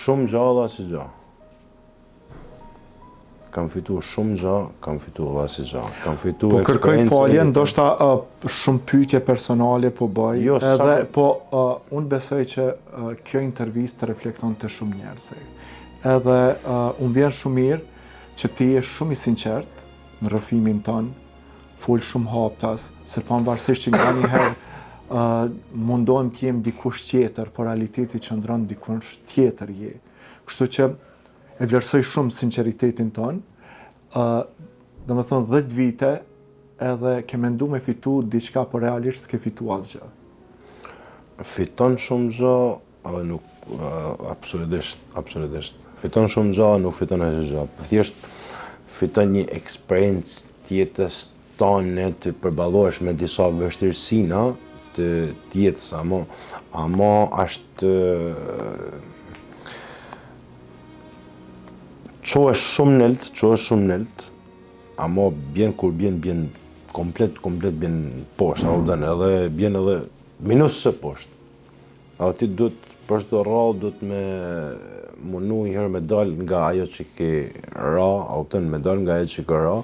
Shumë gjalla si gjalla. Kam fitu shumë gjalla, kam fitu dha si gjalla. Kam fitu Po kërkoj falje, ndoshta shumë pyetje personale po bëj, Jo, po unë besoj që kjo intervistë reflekton të shumë njerëz. Edhe unë vjen shumë mirë që ti je shumë i sinqert në rrëfimin tonë, fol shumë haptas, se pavarësisht që nga një herë mundohem të jem dikush tjetër, por realiteti qëndron dikush tjetër je. Kështu që e vlerësoj shumë sinqeritetin tonë. Domethënë 10 vite edhe ke mendu me fitu diçka, por realisht s'ke fitu asgjë. Fiton shumë gjë, edhe nuk absolutisht. Fiton shumë gjë, nuk fiton asgjë gjë. Thjesht fiton një eksperiencë tjetës tonë të përballohesh me disa vështirësina të tjetës, ama është qohesh shumë nëlt, ama kur bjen komplet bjen poshtë, edhe bjen edhe minus së poshtë. Edhe ti duhet për çdo rrallë duhet me munu një herë me dal nga ajo që ke ra, me dal nga ajo që ke ra.